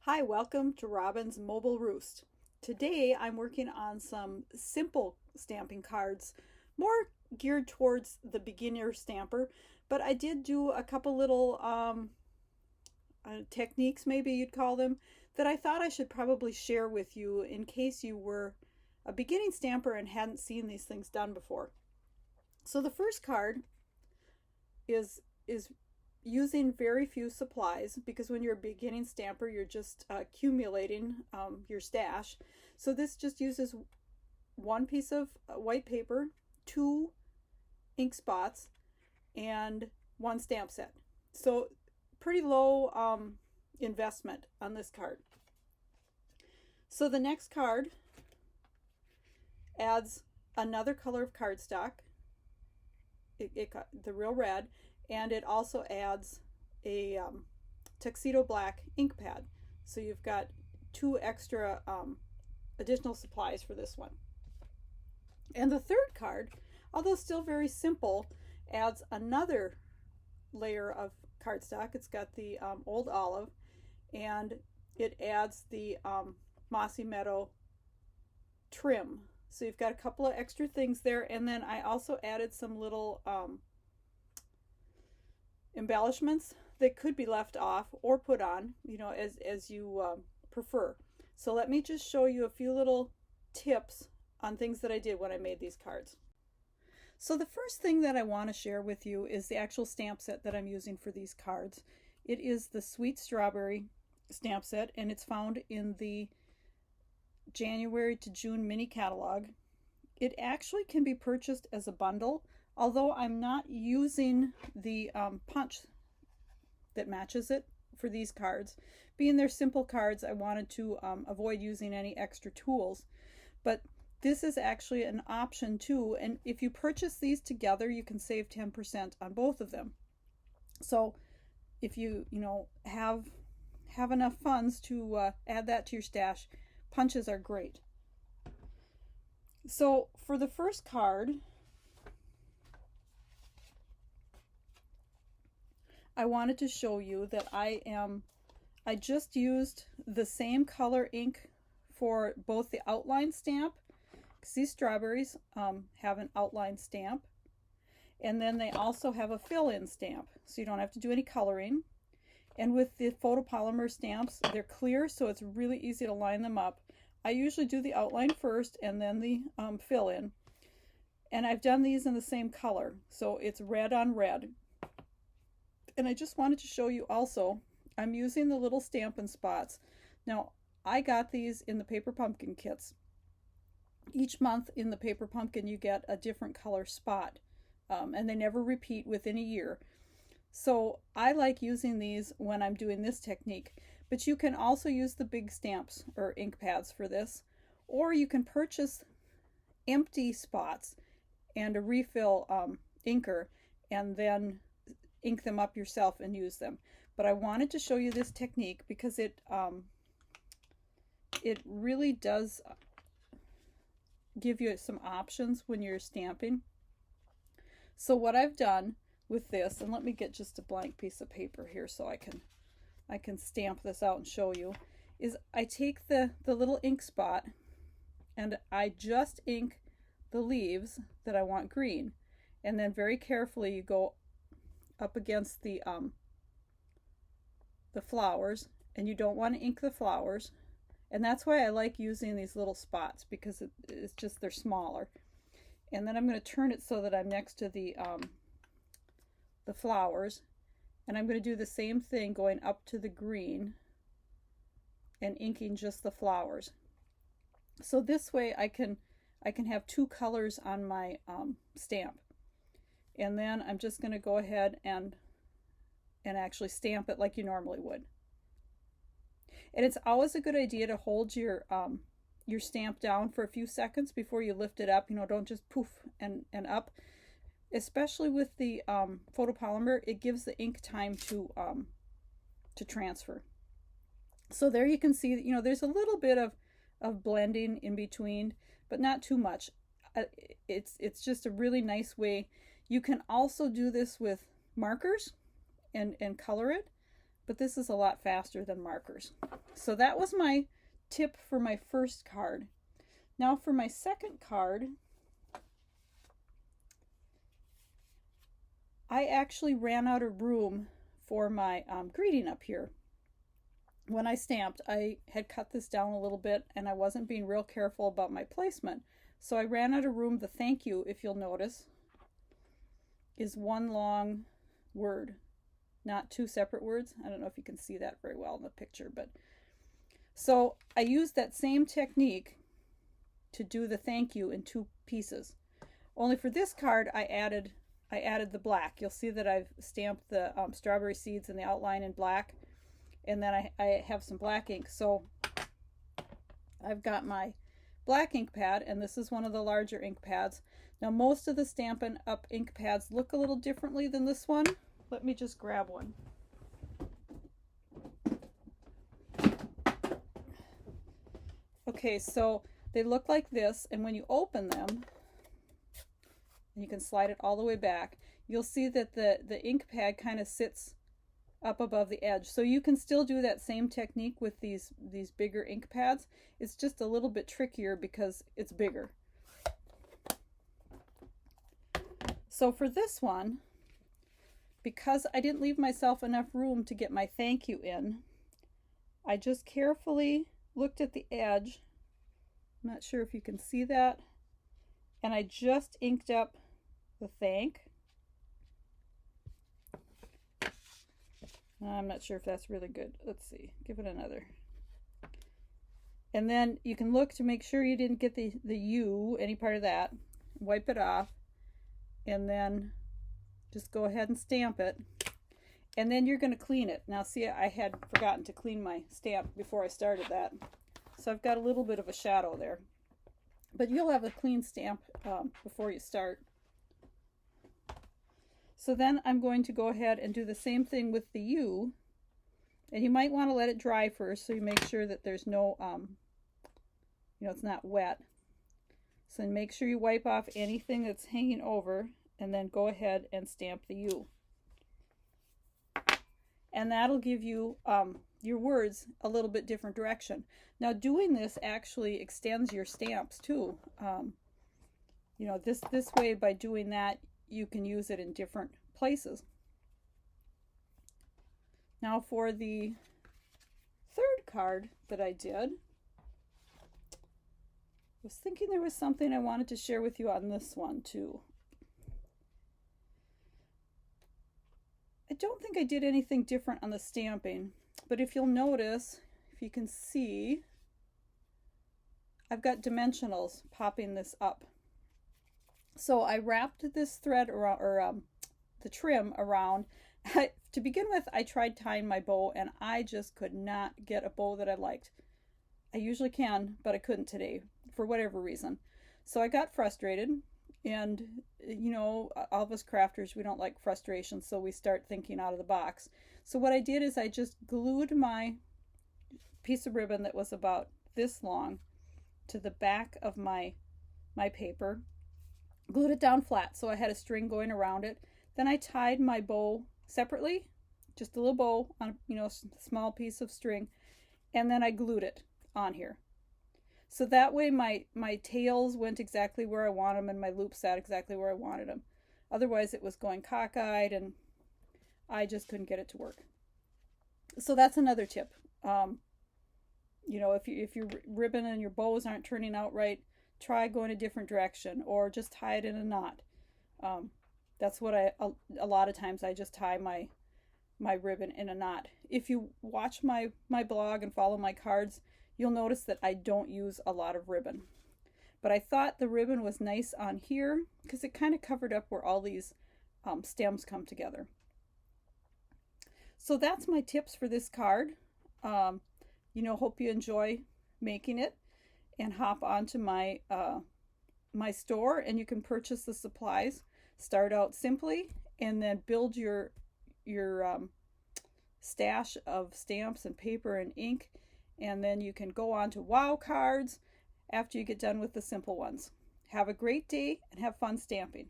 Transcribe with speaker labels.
Speaker 1: Hi, welcome to Robyn's Mobile Roost. Today I'm working on some simple stamping cards, more geared towards the beginner stamper, but I did do a couple little techniques, maybe you'd call them, that I thought I should probably share with you in case you were a beginning stamper and hadn't seen these things done before. So the first card is using very few supplies, because when you're a beginning stamper you're just accumulating your stash. So this just uses one piece of white paper, two ink spots, and one stamp set. So pretty low investment on this card. So the next card adds another color of cardstock, the real red, and it also adds a tuxedo black ink pad. So you've got two extra additional supplies for this one. And the third card, although still very simple, adds another layer of cardstock. It's got the old olive, and it adds the mossy meadow trim. So you've got a couple of extra things there, and then I also added some little embellishments that could be left off or put on, as you prefer. So let me just show you a few little tips on things that I did when I made these cards. So the first thing that I want to share with you is the actual stamp set that I'm using for these cards. It is the Sweet Strawberry stamp set, and it's found in the January to June mini catalog. It actually can be purchased as a bundle, although I'm not using the punch that matches it for these cards. Being they're simple cards, I wanted to avoid using any extra tools. But this is actually an option too, and if you purchase these together, you can save 10% on both of them. So if you have enough funds to add that to your stash, punches are great. So for the first card, I wanted to show you that I just used the same color ink for both the outline stamp, because these strawberries have an outline stamp, and then they also have a fill-in stamp, so you don't have to do any coloring. And with the photopolymer stamps, they're clear, so it's really easy to line them up. I usually do the outline first and then the fill-in, and I've done these in the same color, so it's red on red. And I just wanted to show you also, I'm using the little Stampin' Spots. Now, I got these in the Paper Pumpkin kits. Each month in the Paper Pumpkin you get a different color spot, and they never repeat within a year. So I like using these when I'm doing this technique, but you can also use the big stamps or ink pads for this, or you can purchase empty spots and a refill inker and then ink them up yourself and use them. But I wanted to show you this technique because it really does give you some options when you're stamping. So what I've done with this, and let me get just a blank piece of paper here so I can stamp this out and show you, is I take the little ink spot and I just ink the leaves that I want green, and then very carefully you go up against the flowers, and you don't want to ink the flowers, and that's why I like using these little spots, because it's just they're smaller. And then I'm going to turn it so that I'm next to the flowers, and I'm going to do the same thing going up to the green and inking just the flowers. So this way I can have two colors on my stamp. And then I'm just going to go ahead and actually stamp it like you normally would. And it's always a good idea to hold your stamp down for a few seconds before you lift it up. Don't just poof and up. Especially with the photopolymer, it gives the ink time to transfer. So there you can see, there's a little bit of blending in between, but not too much. It's just a really nice way. You can also do this with markers and color it, but this is a lot faster than markers. So that was my tip for my first card. Now for my second card, I actually ran out of room for my greeting up here. When I stamped, I had cut this down a little bit and I wasn't being real careful about my placement. So I ran out of room. The thank you, if you'll notice, is one long word, not two separate words. I don't know if you can see that very well in the picture, but so I used that same technique to do the thank you in two pieces. Only for this card, I added the black. You'll see that I've stamped the strawberry seeds in the outline in black, and then I have some black ink. So I've got my black ink pad, and this is one of the larger ink pads. Now most of the Stampin' Up! Ink pads look a little differently than this one. Let me just grab one. Okay, so they look like this, and when you open them, and you can slide it all the way back, you'll see that the ink pad kind of sits up above the edge. So you can still do that same technique with these bigger ink pads. It's just a little bit trickier because it's bigger. So for this one, because I didn't leave myself enough room to get my thank you in, I just carefully looked at the edge. I'm not sure if you can see that. And I just inked up the thank. I'm not sure if that's really good. Let's see, give it another. And then you can look to make sure you didn't get the U, any part of that. Wipe it off, and then just go ahead and stamp it. And then you're going to clean it. Now see, I had forgotten to clean my stamp before I started that. So I've got a little bit of a shadow there. But you'll have a clean stamp before you start. So then I'm going to go ahead and do the same thing with the U. And you might want to let it dry first so you make sure that there's no, it's not wet. So make sure you wipe off anything that's hanging over, and then go ahead and stamp the U. And that'll give you your words a little bit different direction. Now doing this actually extends your stamps too. This way, by doing that, you can use it in different places. Now for the third card that I did, I was thinking there was something I wanted to share with you on this one too. I don't think I did anything different on the stamping, but if you'll notice, if you can see, I've got dimensionals popping this up. So I wrapped this thread around, or the trim around. To begin with, I tried tying my bow, and I just could not get a bow that I liked. I usually can, but I couldn't today for whatever reason. So I got frustrated, and all of us crafters, we don't like frustration, so we start thinking out of the box. So what I did is I just glued my piece of ribbon that was about this long to the back of my paper, glued it down flat so I had a string going around it. Then I tied my bow separately, just a little bow on a small piece of string, and then I glued it on here. So that way my tails went exactly where I want them and my loops sat exactly where I wanted them. Otherwise it was going cockeyed and I just couldn't get it to work. So that's another tip. If your ribbon and your bows aren't turning out right, try going a different direction, or just tie it in a knot. That's what a lot of times I just tie my ribbon in a knot. If you watch my blog and follow my cards, you'll notice that I don't use a lot of ribbon. But I thought the ribbon was nice on here because it kind of covered up where all these stems come together. So that's my tips for this card. Hope you enjoy making it, and hop onto my my store and you can purchase the supplies. Start out simply and then build your stash of stamps and paper and ink, and then you can go on to wow cards after you get done with the simple ones. Have a great day and have fun stamping.